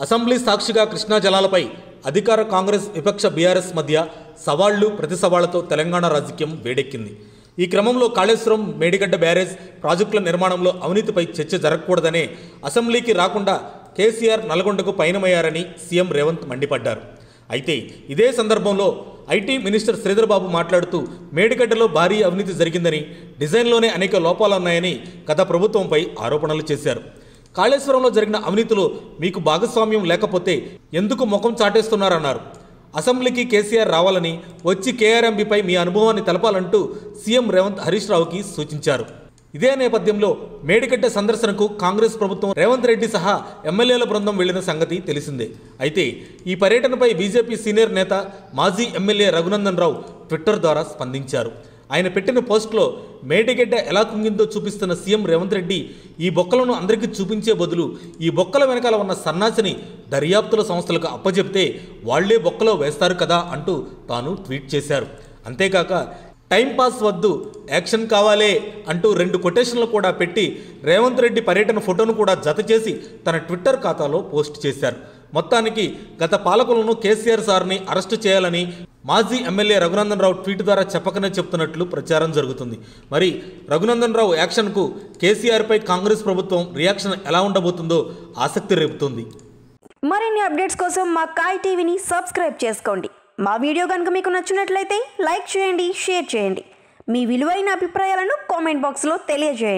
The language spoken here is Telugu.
అసెంబ్లీ సాక్షిగా కృష్ణా జలాలపై అధికార కాంగ్రెస్ విపక్ష బీఆర్ఎస్ మధ్య సవాళ్లు ప్రతి సవాళ్లతో తెలంగాణ రాజకీయం వేడెక్కింది. ఈ క్రమంలో కాళేశ్వరం మేడిగడ్డ బ్యారేజ్ ప్రాజెక్టుల నిర్మాణంలో అవినీతిపై చర్చ జరగకూడదనే అసెంబ్లీకి రాకుండా కేసీఆర్ నల్గొండకు పయనమయ్యారని సీఎం రేవంత్ మండిపడ్డారు. అయితే ఇదే సందర్భంలో ఐటీ మినిస్టర్ శ్రీధర్ బాబు మాట్లాడుతూ మేడిగడ్డలో భారీ అవినీతి జరిగిందని, డిజైన్లోనే అనేక లోపాలున్నాయని గత ప్రభుత్వంపై ఆరోపణలు చేశారు. కాళేశ్వరంలో జరిగిన అవినీతిలో మీకు భాగస్వామ్యం లేకపోతే ఎందుకు ముఖం చాటేస్తున్నారన్నారు. అసెంబ్లీకి కేసీఆర్ రావాలని, వచ్చి కేఆర్ఎంబీపై మీ అనుభవాన్ని తెలపాలంటూ సీఎం రేవంత్ హరీష్ రావుకి సూచించారు. ఇదే నేపథ్యంలో మేడిగడ్డ సందర్శనకు కాంగ్రెస్ ప్రభుత్వం రేవంత్ రెడ్డి సహా ఎమ్మెల్యేల బృందం వెళ్లిన సంగతి తెలిసిందే. అయితే ఈ పర్యటనపై బీజేపీ సీనియర్ నేత మాజీ ఎమ్మెల్యే రఘునందన్ రావు ట్విట్టర్ ద్వారా స్పందించారు. ఆయన పెట్టిన పోస్టులో మేడిగడ్డ ఎలా కుంగిందో చూపిస్తున్న సీఎం రేవంత్ రెడ్డి ఈ బొక్కలను అందరికీ చూపించే బదులు ఈ బొక్కల వెనకాల ఉన్న సన్నాసిని దర్యాప్తుల సంస్థలకు అప్పచెప్తే వాళ్లే బొక్కలో వేస్తారు కదా అంటూ తాను ట్వీట్ చేశారు. అంతేకాక టైంపాస్ వద్దు, యాక్షన్ కావాలే అంటూ 2 కొటేషన్లు కూడా పెట్టి రేవంత్ రెడ్డి పర్యటన ఫోటోను కూడా జత చేసి తన ట్విట్టర్ ఖాతాలో పోస్ట్ చేశారు. మొత్తానికి గత పాలకులను కేసీఆర్ సార్ని అరెస్టు చేయాలని మాజీ ఎమ్మెల్యే రఘునందన్ రావు ట్వీట్ ద్వారా చెప్పకనే చెప్తున్నట్లు ప్రచారం జరుగుతుంది. మరి రఘునందన్ రావు యాక్షన్కు కేసీఆర్పై కాంగ్రెస్ ప్రభుత్వం రియాక్షన్ ఎలా ఉండబోతుందో ఆసక్తి రేపుతుంది. మరిన్ని అప్డేట్స్ కోసం మా కాయ్ టీవీని సబ్స్క్రైబ్ చేసుకోండి. మా వీడియో కనుక మీకు నచ్చినట్లయితే లైక్ చేయండి, షేర్ చేయండి. మీ విలువైన అభిప్రాయాలను కామెంట్ బాక్స్లో తెలియజేయండి.